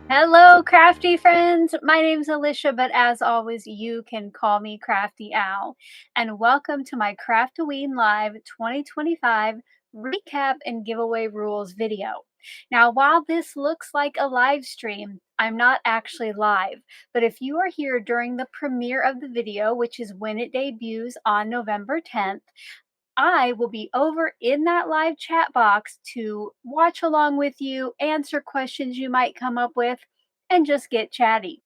Hello, crafty friends. My name's Alicia, but as always, you can call me Crafty Owl. And welcome to my CraftOWeen Live 2025 recap and giveaway rules video. Now, while this looks like a live stream, I'm not actually live. But if you are here during the premiere of the video, which is when it debuts on November 10th, I will be over in that live chat box to watch along with you, answer questions you might come up with, and just get chatty.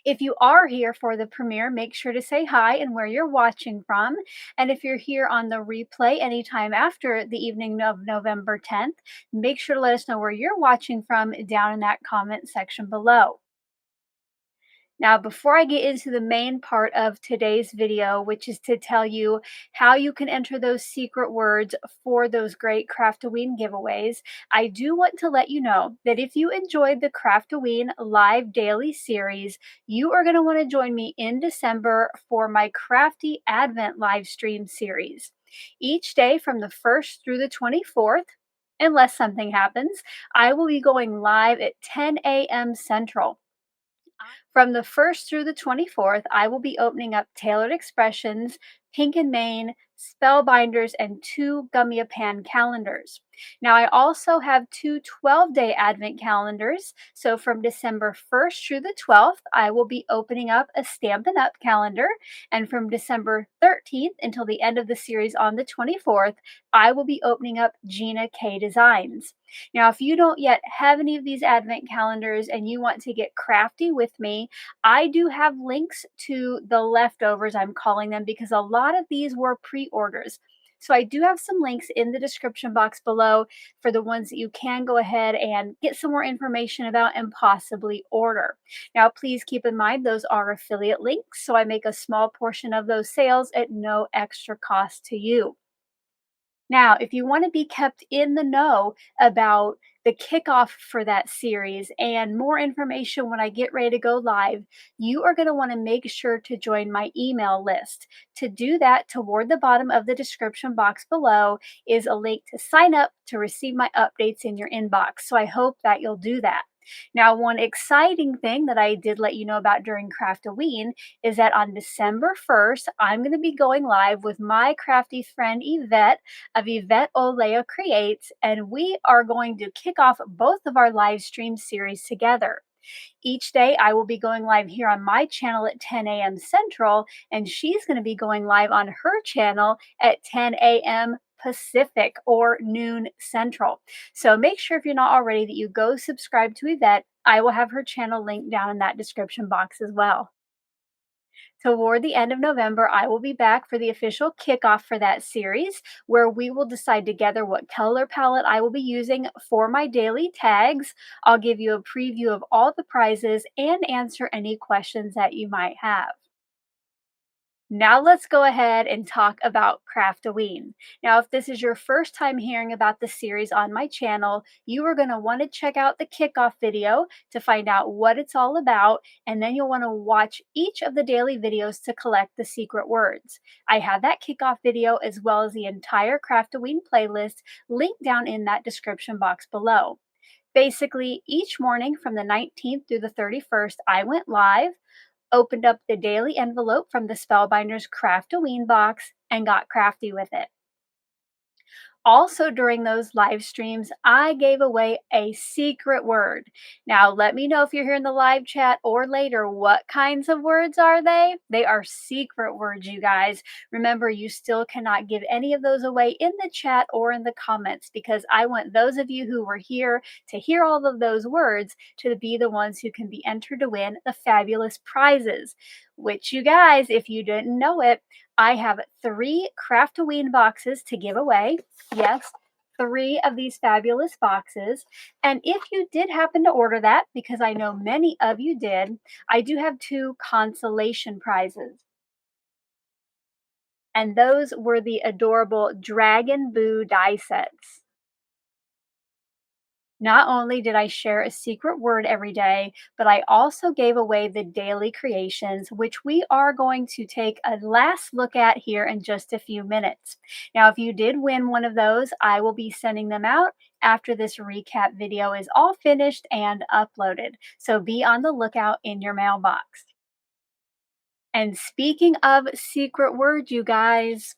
If you are here for the premiere, make sure to say hi and where you're watching from. And if you're here on the replay anytime after the evening of November 10th, make sure to let us know where you're watching from down in that comment section below. Now, before I get into the main part of today's video, which is to tell you how you can enter those secret words for those great CraftOWeen giveaways, I do want to let you know that if you enjoyed the CraftOWeen live daily series, you are going to want to join me in December for my Crafty Advent live stream series. Each day from the 1st through the 24th, unless something happens, I will be going live at 10 a.m. Central. From the 1st through the 24th, I will be opening up Tailored Expressions, Pink and Main, Spellbinders, and 2 Gummy Pan calendars. Now, I also have 2 12-day Advent calendars. So from December 1st through the 12th, I will be opening up a Stampin' Up calendar. And from December 13th until the end of the series on the 24th, I will be opening up Gina K Designs. Now, if you don't yet have any of these Advent calendars and you want to get crafty with me, I do have links to the leftovers, I'm calling them, because a lot of these were pre-orders. So I do have some links in the description box below for the ones that you can go ahead and get some more information about and possibly order. Now, please keep in mind those are affiliate links, so I make a small portion of those sales at no extra cost to you. Now, if you want to be kept in the know about the kickoff for that series and more information when I get ready to go live, you are going to want to make sure to join my email list. To do that, toward the bottom of the description box below is a link to sign up to receive my updates in your inbox. So I hope that you'll do that. Now, one exciting thing that I did let you know about during CraftOWeen is that on December 1st, I'm going to be going live with my crafty friend Yvette of Yvette Olea Creates, and we are going to kick off both of our live stream series together. Each day, I will be going live here on my channel at 10 a.m. Central, and she's going to be going live on her channel at 10 a.m. Pacific or noon Central. So make sure if you're not already that you go subscribe to Yvette. I will have her channel linked down in that description box as well. Toward the end of November, I will be back for the official kickoff for that series, where we will decide together what color palette I will be using for my daily tags. I'll give you a preview of all the prizes and answer any questions that you might have. Now let's go ahead and talk about CraftOWeen. Now, if this is your first time hearing about the series on my channel, you are going to want to check out the kickoff video to find out what it's all about, and then you'll want to watch each of the daily videos to collect the secret words. I have that kickoff video as well as the entire CraftOWeen playlist linked down in that description box below. Basically, each morning from the 19th through the 31st, I went live, opened up the daily envelope from the Spellbinders CraftOWeen box, and got crafty with it. Also, during those live streams, I gave away a secret word. Now, let me know if you're here in the live chat or later, what kinds of words are they? They are secret words, you guys. Remember, you still cannot give any of those away in the chat or in the comments, because I want those of you who were here to hear all of those words to be the ones who can be entered to win the fabulous prizes, which, you guys, if you didn't know it, I have 3 CraftOWeen boxes to give away. Yes, 3 of these fabulous boxes. And if you did happen to order that, because I know many of you did, I do have 2 consolation prizes. And those were the adorable Dragon Boo die sets. Not only did I share a secret word every day, but I also gave away the daily creations, which we are going to take a last look at here in just a few minutes. Now, if you did win one of those, I will be sending them out after this recap video is all finished and uploaded. So be on the lookout in your mailbox. And speaking of secret words, you guys,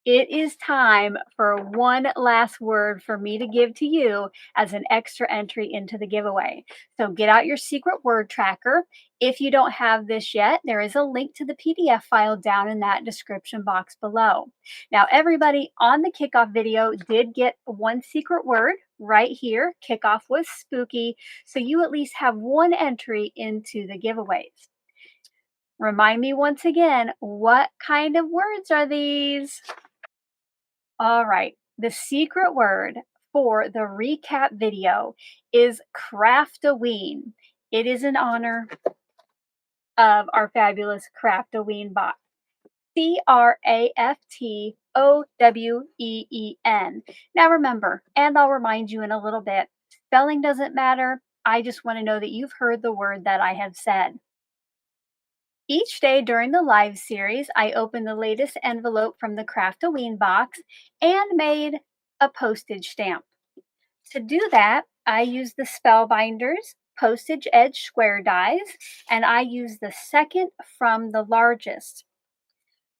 it is time for one last word for me to give to you as an extra entry into the giveaway. So get out your secret word tracker. If you don't have this yet, there is a link to the PDF file down in that description box below. Now, everybody on the kickoff video did get one secret word right here. Kickoff was spooky, so you at least have one entry into the giveaways. Remind me once again, what kind of words are these? All right. The secret word for the recap video is CraftOWeen. It is in honor of our fabulous CraftOWeen box. CraftOWeen. Now remember, and I'll remind you in a little bit, spelling doesn't matter. I just want to know that you've heard the word that I have said. Each day during the live series, I opened the latest envelope from the CraftOWeen box and made a postage stamp. To do that, I use the Spellbinders postage edge square dies, and I use the second from the largest.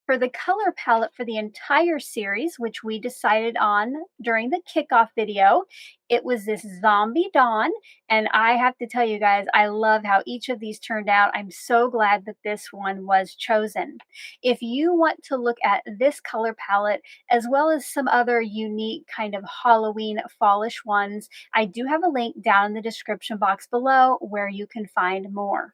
For the color palette for the entire series, which we decided on during the kickoff video, it was this Zombie Dawn. And I have to tell you guys, I love how each of these turned out. I'm so glad that this one was chosen. If you want to look at this color palette, as well as some other unique kind of Halloween fallish ones, I do have a link down in the description box below where you can find more.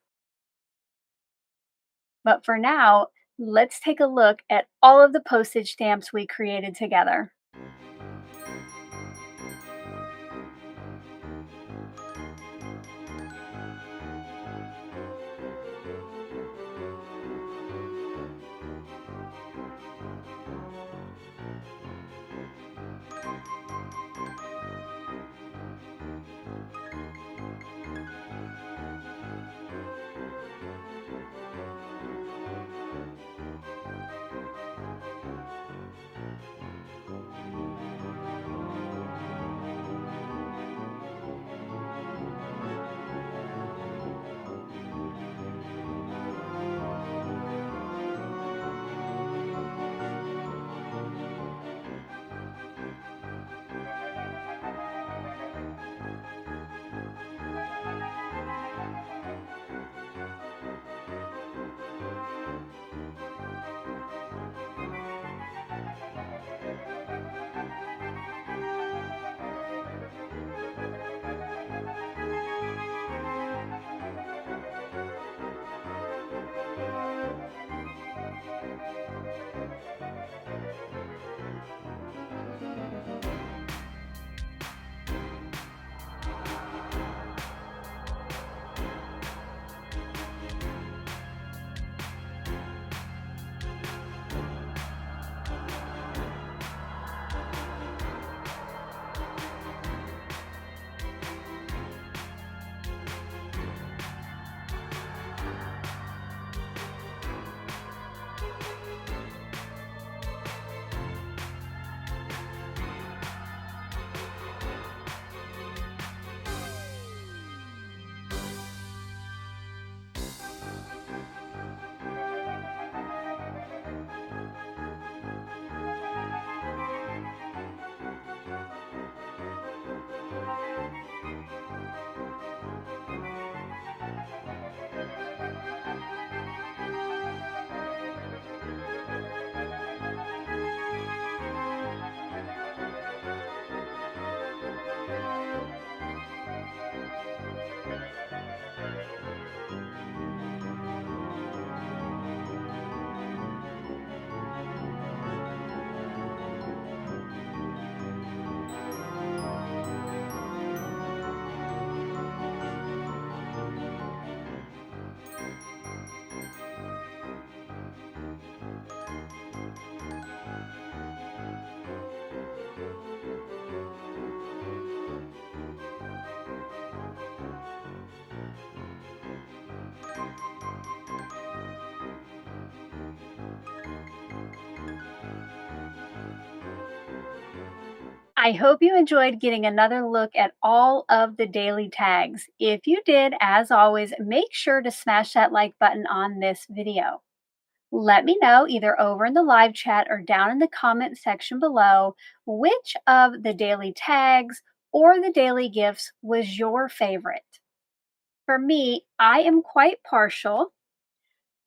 But for now, let's take a look at all of the postage stamps we created together. I hope you enjoyed getting another look at all of the daily tags. If you did, as always, make sure to smash that like button on this video. Let me know either over in the live chat or down in the comment section below which of the daily tags or the daily gifts was your favorite. For me, I am quite partial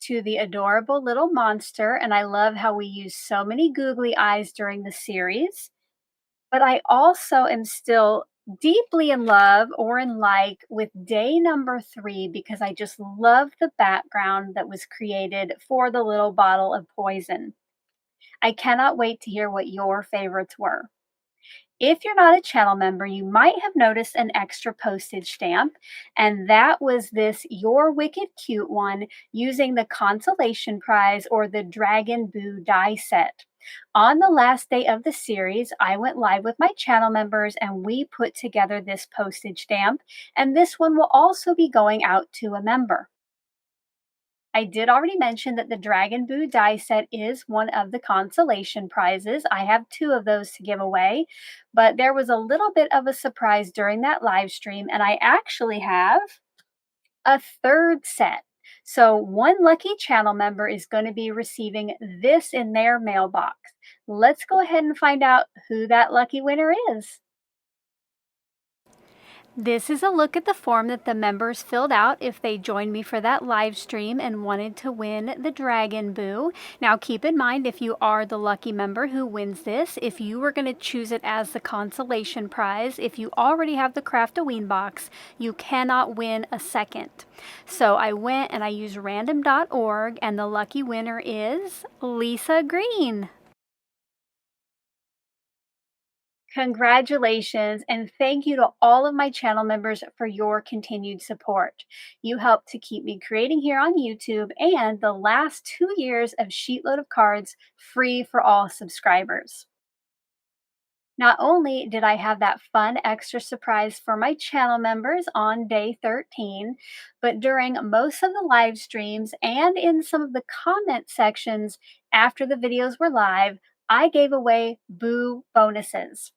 to the adorable little monster, and I love how we use so many googly eyes during the series. But I also am still deeply in love or in like with day number 3 because I just love the background that was created for the little bottle of poison. I cannot wait to hear what your favorites were. If you're not a channel member, you might have noticed an extra postage stamp, and that was this You're Wicked Cute one using the consolation prize or the Dragon Boo die set. On the last day of the series, I went live with my channel members and we put together this postage stamp, and this one will also be going out to a member. I did already mention that the Dragon Boo die set is one of the consolation prizes. I have 2 of those to give away, but there was a little bit of a surprise during that live stream, and I actually have a 3rd set. So one lucky channel member is going to be receiving this in their mailbox. Let's go ahead and find out who that lucky winner is. This is a look at the form that the members filled out if they joined me for that live stream and wanted to win the Dragon Boo. Now keep in mind, if you are the lucky member who wins this, if you were going to choose it as the consolation prize, if you already have the CraftOWeen box, you cannot win a second. So I went and I used random.org, and the lucky winner is Lisa Green. Congratulations, and thank you to all of my channel members for your continued support. You helped to keep me creating here on YouTube and the last 2 years of Sheetload of Cards free for all subscribers. Not only did I have that fun extra surprise for my channel members on day 13, but during most of the live streams and in some of the comment sections after the videos were live, I gave away Boo bonuses.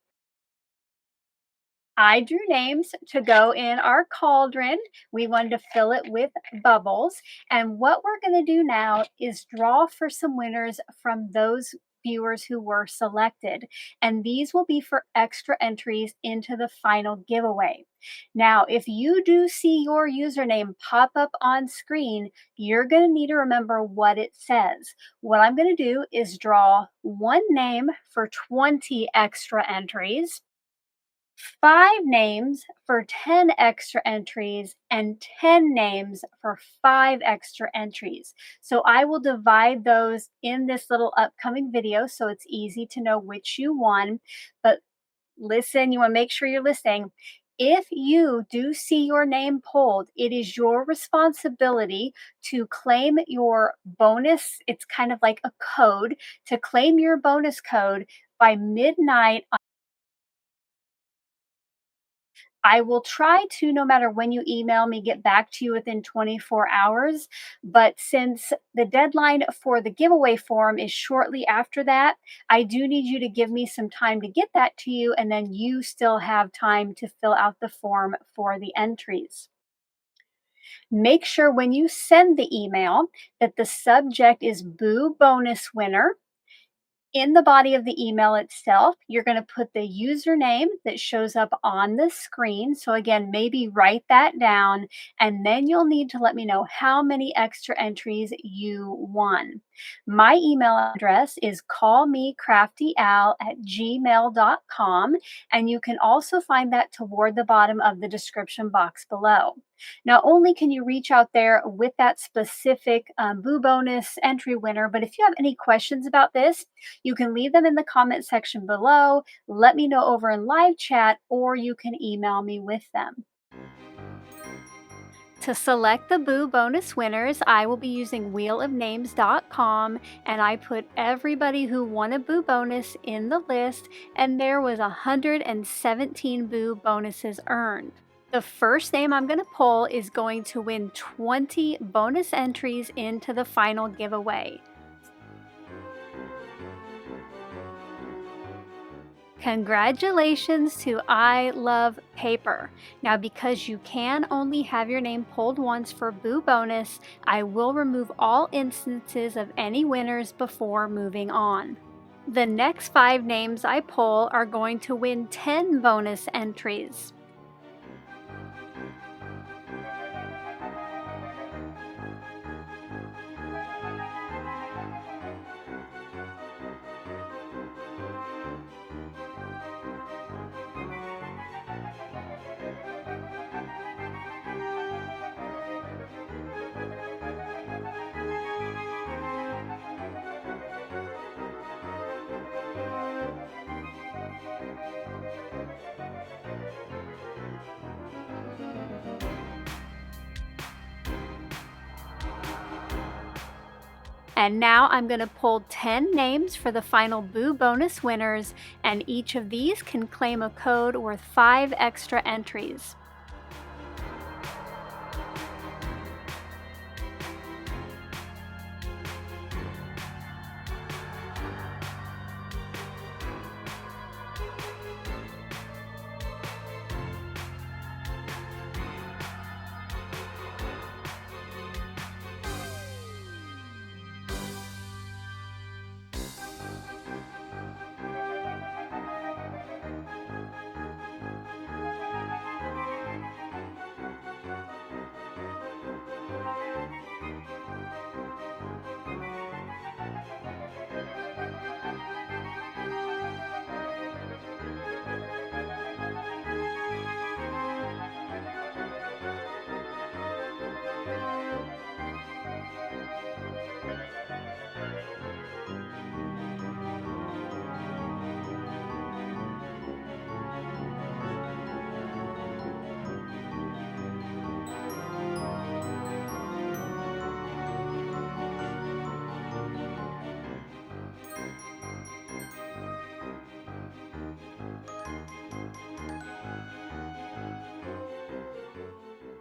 I drew names to go in our cauldron. We wanted to fill it with bubbles. And what we're going to do now is draw for some winners from those viewers who were selected. And these will be for extra entries into the final giveaway. Now, if you do see your username pop up on screen, you're going to need to remember what it says. What I'm going to do is draw one name for 20 extra entries, 5 names for 10 extra entries, and 10 names for 5 extra entries. So I will divide those in this little upcoming video so it's easy to know which you won. But listen, you want to make sure you're listening. If you do see your name pulled, it is your responsibility to claim your bonus. It's kind of like a code to claim your bonus code by midnight. I will try to, no matter when you email me, get back to you within 24 hours. But since the deadline for the giveaway form is shortly after that, I do need you to give me some time to get that to you, and then you still have time to fill out the form for the entries. Make sure when you send the email that the subject is Boo Bonus Winner. In the body of the email itself, you're going to put the username that shows up on the screen. So again, maybe write that down, and then you'll need to let me know how many extra entries you won. My email address is callmecraftyal@gmail.com, and you can also find that toward the bottom of the description box below. Not only can you reach out there with that specific Boo bonus entry winner, but if you have any questions about this, you can leave them in the comment section below, let me know over in live chat, or you can email me with them. To select the Boo bonus winners, I will be using wheelofnames.com, and I put everybody who won a Boo bonus in the list, and there was 117 Boo bonuses earned. The first name I'm going to pull is going to win 20 bonus entries into the final giveaway. Congratulations to I Love Paper. Now, because you can only have your name pulled once for Boo Bonus, I will remove all instances of any winners before moving on. The next 5 names I pull are going to win 10 bonus entries. And now I'm going to pull 10 names for the final Boo Bonus winners, and each of these can claim a code worth 5 extra entries.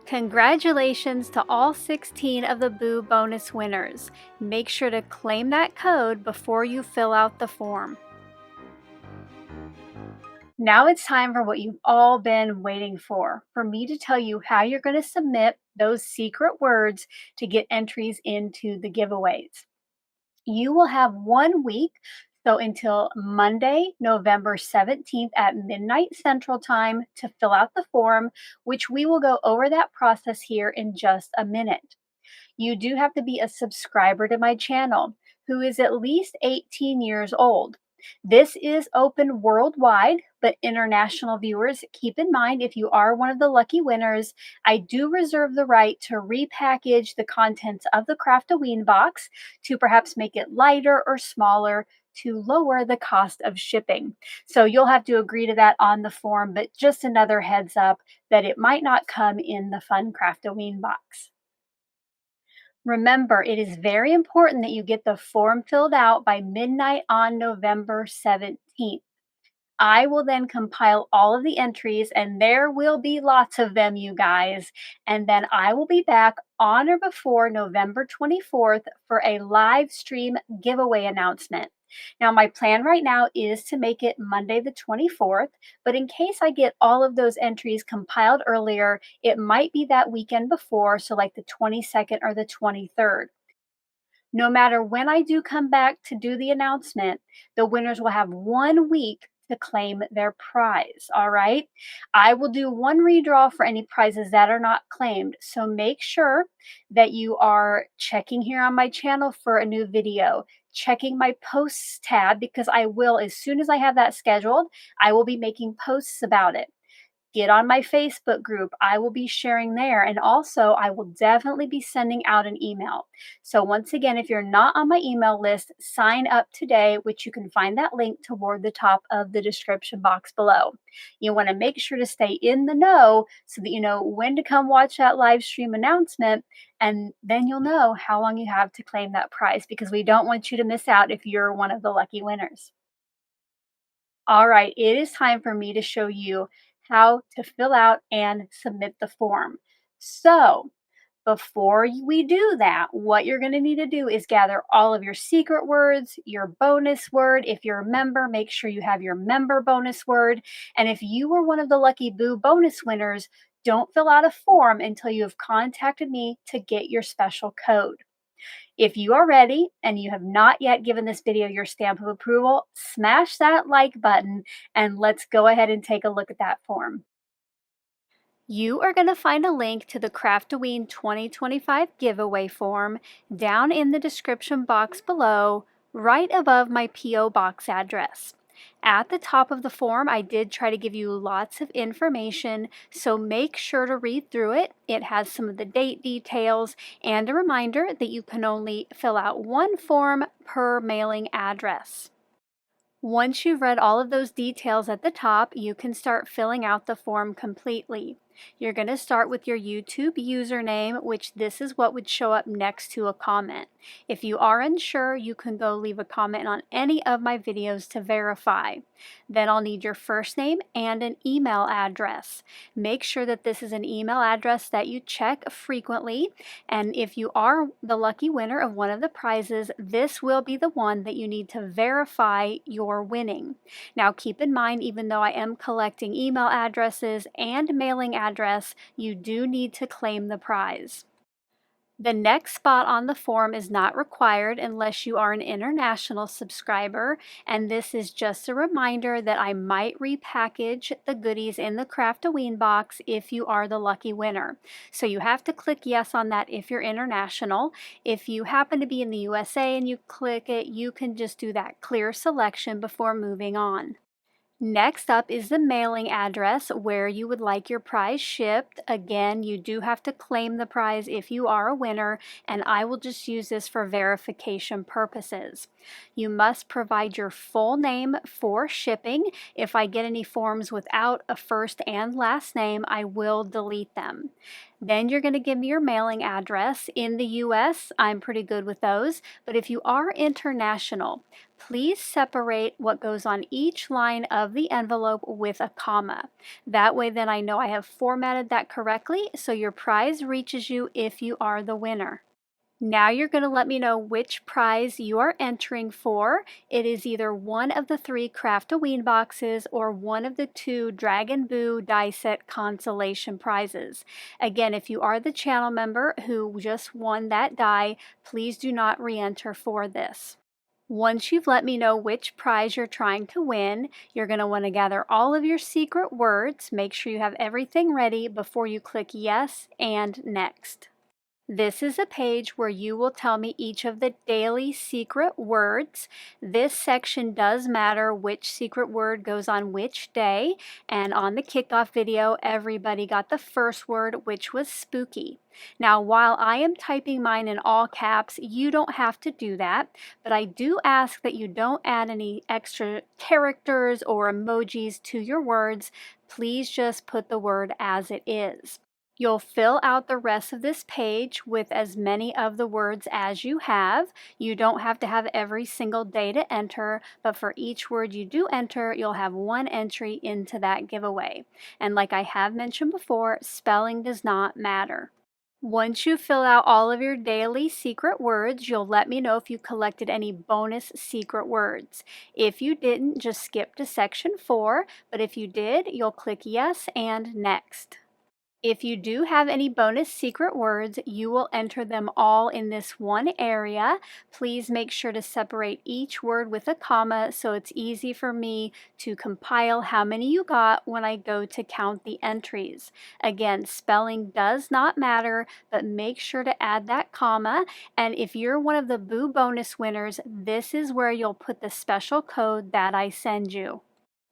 Congratulations to all 16 of the Boo Bonus winners. Make sure to claim that code before you fill out the form. Now it's time for what you've all been waiting for me to tell you how you're going to submit those secret words to get entries into the giveaways. You will have 1 week, so until Monday, November 17th at midnight Central Time to fill out the form, which we will go over that process here in just a minute. You do have to be a subscriber to my channel who is at least 18 years old. This is open worldwide, but international viewers, keep in mind if you are one of the lucky winners, I do reserve the right to repackage the contents of the CraftOWeen box to perhaps make it lighter or smaller to lower the cost of shipping. So you'll have to agree to that on the form, but just another heads up that it might not come in the fun CraftOWeen box. Remember, it is very important that you get the form filled out by midnight on November 17th. I will then compile all of the entries, and there will be lots of them, you guys. And then I will be back on or before November 24th for a live stream giveaway announcement. Now, my plan right now is to make it Monday the 24th, but in case I get all of those entries compiled earlier, it might be that weekend before, so like the 22nd or the 23rd. No matter when I do come back to do the announcement, the winners will have 1 week to claim their prize. All right. I will do one redraw for any prizes that are not claimed. So make sure that you are checking here on my channel for a new video, checking my posts tab, because I will, as soon as I have that scheduled, I will be making posts about it. Get on my Facebook group. I will be sharing there. And also, I will definitely be sending out an email. So once again, if you're not on my email list, sign up today, which you can find that link toward the top of the description box below. You want to make sure to stay in the know so that you know when to come watch that live stream announcement. And then you'll know how long you have to claim that prize, because we don't want you to miss out if you're one of the lucky winners. All right, it is time for me to show you how to fill out and submit the form. So Before we do that, what you're going to need to do is gather all of your secret words, your bonus word. If you're a member, make sure you have your member bonus word. And if you were one of the Lucky Boo bonus winners, don't fill out a form until you have contacted me to get your special code. If you are ready and you have not yet given this video your stamp of approval, smash that like button and let's go ahead and take a look at that form. You are going to find a link to the CraftOWeen 2025 giveaway form down in the description box below, right above my P.O. box address. At the top of the form, I did try to give you lots of information, so make sure to read through it. It has some of the date details and a reminder that you can only fill out one form per mailing address. Once you've read all of those details at the top, you can start filling out the form completely. You're going to start with your YouTube username, which this is what would show up next to a comment. If you are unsure, you can go leave a comment on any of my videos to verify. Then I'll need your first name and an email address. Make sure that this is an email address that you check frequently, and if you are the lucky winner of one of the prizes, this will be the one that you need to verify your winning. Now keep in mind, even though I am collecting email addresses and mailing address, you do need to claim the prize. The next spot on the form is not required unless you are an international subscriber, and this is just a reminder that I might repackage the goodies in the CraftOWeen box if you are the lucky winner. So you have to click yes on that if you're international. If you happen to be in the USA and you click it, you can just do that clear selection before moving on. Next up is the mailing address where you would like your prize shipped. Again, you do have to claim the prize if you are a winner, and I will just use this for verification purposes. You must provide your full name for shipping. If I get any forms without a first and last name, I will delete them. Then you're going to give me your mailing address. In the US, I'm pretty good with those, but if you are international, please separate what goes on each line of the envelope with a comma. That way then I know I have formatted that correctly, so your prize reaches you if you are the winner. Now you're going to let me know which prize you are entering for. It is either one of the 3 CraftOWeen boxes or one of the 2 Dragon Boo die set consolation prizes. Again, if you are the channel member who just won that die, please do not re-enter for this. Once you've let me know which prize you're trying to win, you're going to want to gather all of your secret words. Make sure you have everything ready before you click yes and next. This is a page where you will tell me each of the daily secret words. This section does matter which secret word goes on which day, and on the kickoff video, everybody got the first word, which was spooky. Now, while I am typing mine in all caps, you don't have to do that, but I do ask that you don't add any extra characters or emojis to your words. Please just put the word as it is. You'll fill out the rest of this page with as many of the words as you have. You don't have to have every single day to enter, but for each word you do enter, you'll have one entry into that giveaway. And like I have mentioned before, spelling does not matter. Once you fill out all of your daily secret words, you'll let me know if you collected any bonus secret words. If you didn't, just skip to section 4, but if you did, you'll click yes and next. If you do have any bonus secret words, you will enter them all in this one area. Please make sure to separate each word with a comma so it's easy for me to compile how many you got when I go to count the entries. Again, spelling does not matter, but make sure to add that comma. And if you're one of the Boo bonus winners, this is where you'll put the special code that I send you.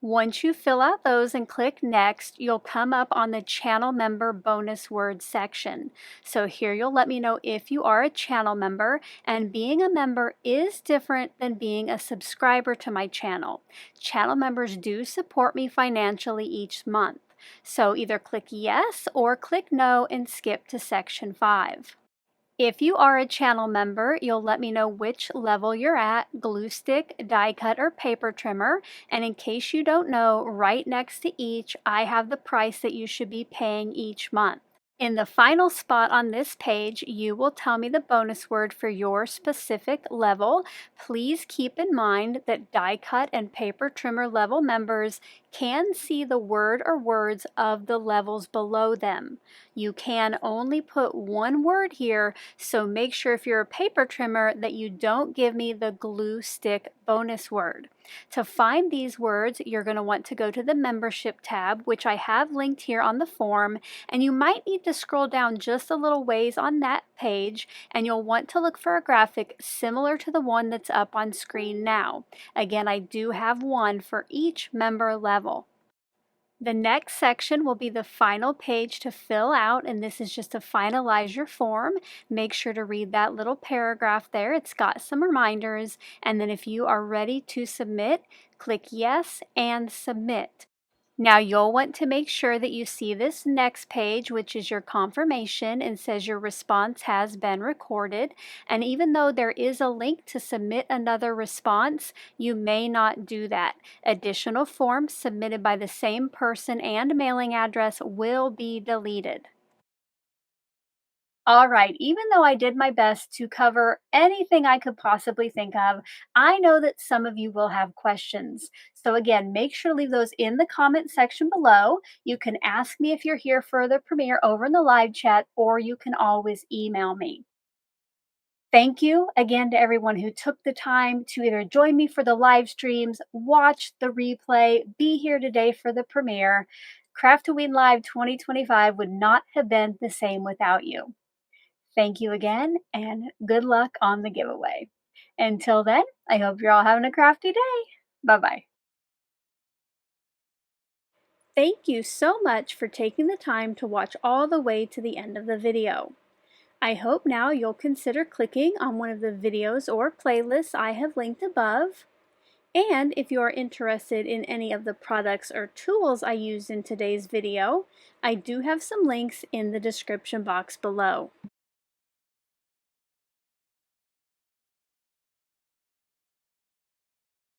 Once you fill out those and click next, you'll come up on the channel member bonus words section. So here you'll let me know if you are a channel member, and being a member is different than being a subscriber to my channel. Channel members do support me financially each month. So either click yes or click no and skip to section 5. If you are a channel member, you'll let me know which level you're at, glue stick, die cut, or paper trimmer. And in case you don't know, right next to each, I have the price that you should be paying each month. In the final spot on this page, you will tell me the bonus word for your specific level. Please keep in mind that die cut and paper trimmer level members can see the word or words of the levels below them. You can only put one word here, so make sure if you're a paper trimmer that you don't give me the glue stick bonus word. To find these words, you're going to want to go to the membership tab, which I have linked here on the form, and you might need to scroll down just a little ways on that page, and you'll want to look for a graphic similar to the one that's up on screen now. Again, I do have one for each member level. The next section will be the final page to fill out, and this is just to finalize your form. Make sure to read that little paragraph there. It's got some reminders, and then if you are ready to submit, click yes and submit. Now you'll want to make sure that you see this next page, which is your confirmation, and says your response has been recorded. And even though there is a link to submit another response, you may not do that. Additional forms submitted by the same person and mailing address will be deleted. All right, even though I did my best to cover anything I could possibly think of, I know that some of you will have questions. So again, make sure to leave those in the comment section below. You can ask me if you're here for the premiere over in the live chat, or you can always email me. Thank you again to everyone who took the time to either join me for the live streams, watch the replay, be here today for the premiere. CraftOWeen Live 2025 would not have been the same without you. Thank you again, and good luck on the giveaway. Until then, I hope you're all having a crafty day. Bye-bye. Thank you so much for taking the time to watch all the way to the end of the video. I hope now you'll consider clicking on one of the videos or playlists I have linked above. And if you are interested in any of the products or tools I used in today's video, I do have some links in the description box below.